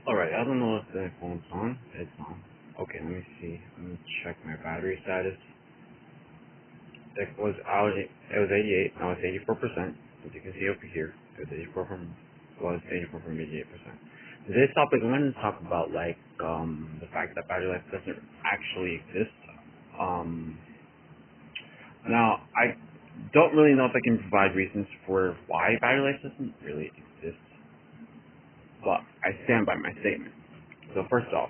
Alright, I don't know if the phone's on. It's on. Okay, let me see. Let me check my battery status. It was 88, now it's 84%. As you can see over here, it was 84 from 88%. Today's topic, I'm going to talk about, the fact that battery life doesn't actually exist. Um, Now, I don't really know if I can provide reasons for why battery life doesn't really exist, but I stand by my statement. So first off,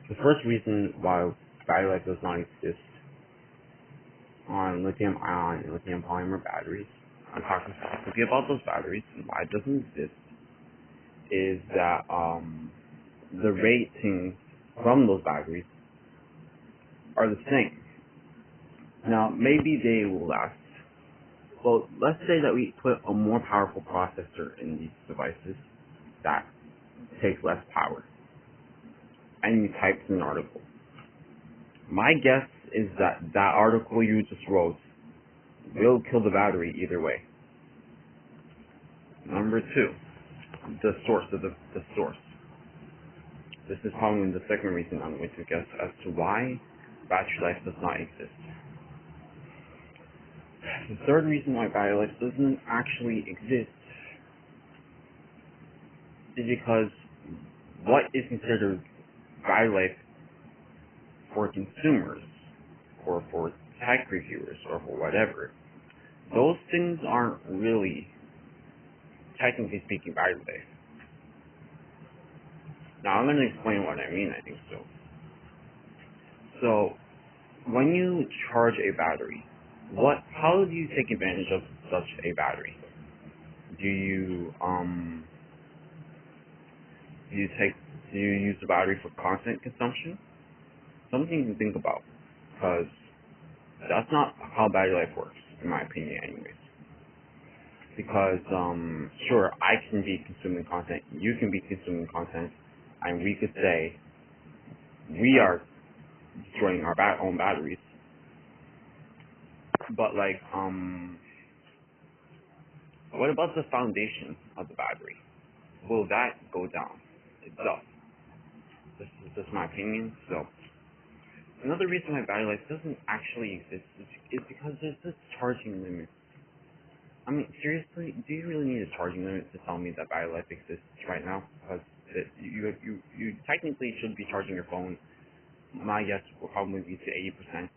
the first reason why battery life does not exist on lithium ion and lithium polymer batteries, I'm talking specifically about those batteries and why it doesn't exist, is that the ratings from those batteries are the same. Now, maybe they will last. Well, let's say that we put a more powerful processor in these devices that takes less power, and you type in an article. My guess is that that article you just wrote will kill the battery either way. Number two, the source of the source. This is probably the second reason I'm going to guess as to why battery life does not exist. The third reason why battery life doesn't actually exist is because what is considered battery life for consumers or for tech reviewers or for whatever, those things aren't really, technically speaking, battery life. Now I'm going to explain what I mean, I think so. So, when you charge a battery, how do you take advantage of such a battery? Do you, do you take, do you use the battery for content consumption? Something to think about, because that's not how battery life works, in my opinion anyways. Because, sure, I can be consuming content, you can be consuming content, and we could say we are destroying our own batteries. But what about the foundation of the battery? Will that go down itself? This is just my opinion. So another reason why battery life doesn't actually exist is because there's this charging limit. I mean, seriously, do you really need a charging limit to tell me that battery life exists right now? Because you technically should be charging your phone. My guess will probably be to 80%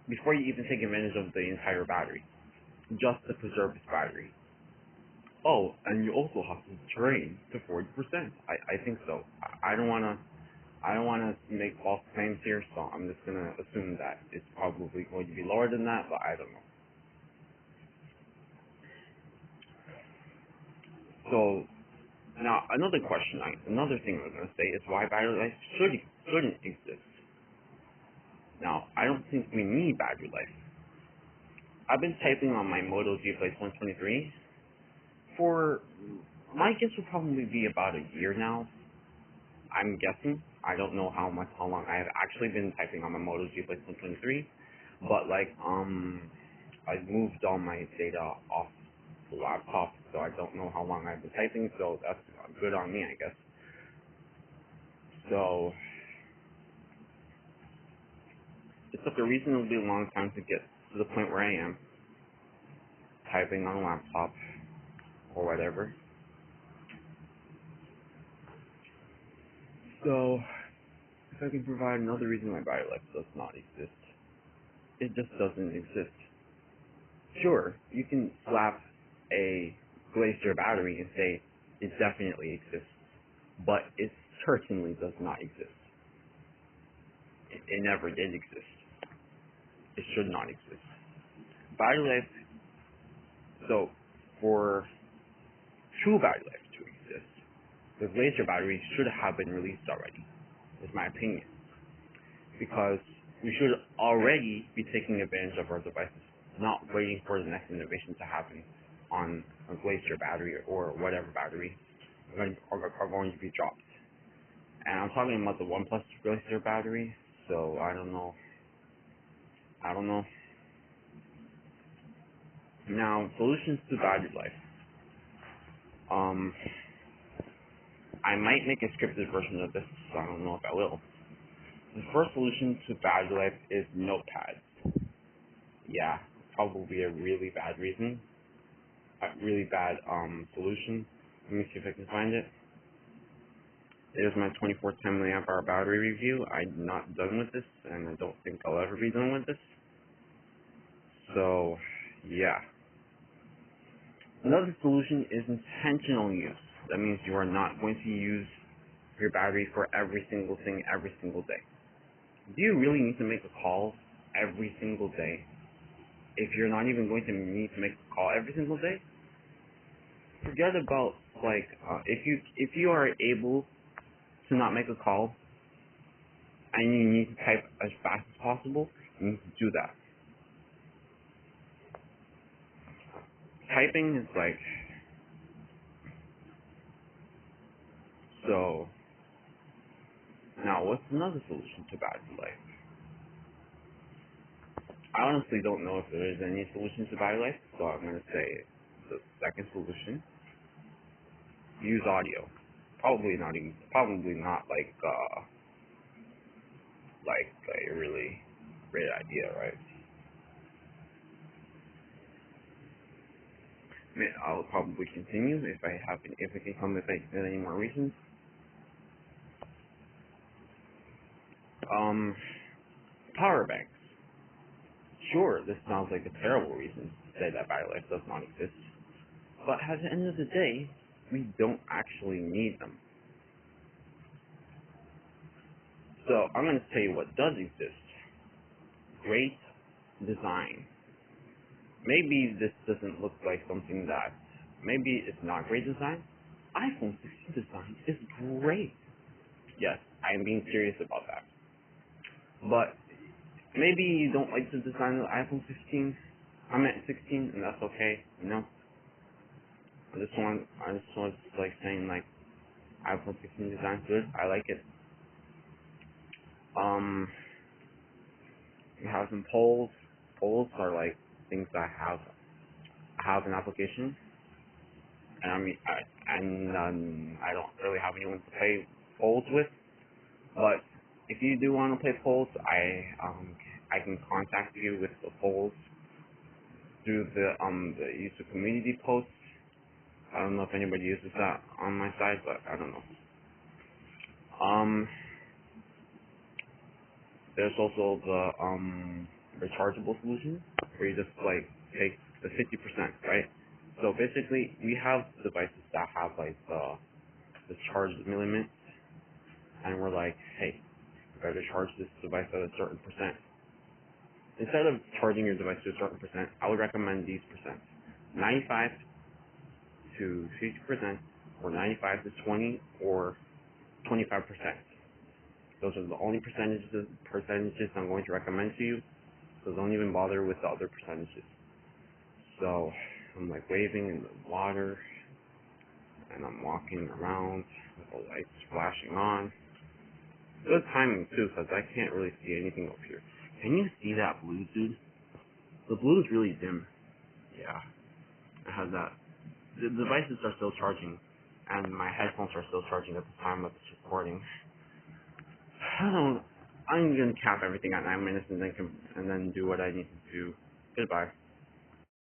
before you even take advantage of the entire battery, just to preserve its battery. Oh, and you also have to drain to 40%. I think so. I don't wanna make false claims here, so I'm just gonna assume that it's probably going to be lower than that, but I don't know. So now another another thing I'm gonna say is why battery life shouldn't exist. Now I don't think we need battery life. I've been typing on my Moto G Play 123 for, my guess would probably be about a year now. I'm guessing. I don't know how long I have actually been typing on my Moto G Play 123, but I moved all my data off the laptop, so I don't know how long I've been typing, so that's good on me, I guess. So it took a reasonably long time to get to the point where I am, typing on a laptop or whatever. So if I can provide another reason why battery life does not exist, it just doesn't exist. Sure, you can slap a Glacier battery and say it definitely exists, but it certainly does not exist. It never did exist. It should not exist. Battery life, so for true battery life to exist, the Glacier battery should have been released already, is my opinion, because we should already be taking advantage of our devices, not waiting for the next innovation to happen on a Glacier battery or whatever battery are going to be dropped. And I'm talking about the OnePlus Glacier battery, so I don't know. Now, solutions to battery life. Um, I might make a scripted version of this, so I don't know if I will. The first solution to battery life is notepads. Yeah, probably a really bad reason, a really bad solution. Let me see if I can find it. There's my 2410 milliamp hour battery review. I'm not done with this, and I don't think I'll ever be done with this. So, yeah. Another solution is intentional use. That means you are not going to use your battery for every single thing every single day. Do you really need to make a call every single day? If you're not even going to need to make a call every single day, forget about if you are able to not make a call and you need to type as fast as possible, you need to do that. Typing is so. Now, what's another solution to battery life? I honestly don't know if there is any solution to battery life, so I'm going to say the second solution: use audio. Probably not like a really great idea, right? I mean, I'll probably continue if I can come with any more reasons. Power banks. Sure, this sounds like a terrible reason to say that battery life does not exist, but at the end of the day, we don't actually need them. So I'm going to tell you what does exist. Great design. Maybe this doesn't look like something that, maybe it's not great design. iPhone 16 design is great. Yes, I am being serious about that. But maybe you don't like the design of the iPhone 15. I'm at 16, and that's okay. You know, I just want saying iPhone 16 design's good. I like it. We have some polls. Polls are like things that have an application, and I don't really have anyone to play polls with. But if you do want to play polls, I can contact you with the polls through the user community posts. I don't know if anybody uses that on my side, but I don't know. There's also the rechargeable solution where you just take the 50%, right? So basically, we have devices that have the charge limit, and we're like, hey, you better charge this device at a certain percent. Instead of charging your device to a certain percent, I would recommend these percents: 95 to 50%, or 95 to 20, or 25%. Those are the only percentages I'm going to recommend to you. So don't even bother with the other percentages. So I'm waving in the water, and I'm walking around with the lights flashing on. Good timing too, because I can't really see anything up here. Can you see that blue, dude? The blue is really dim. Yeah, it has that. The devices are still charging, and my headphones are still charging at the time of this recording. I'm gonna cap everything at 9 minutes and then do what I need to do. Goodbye.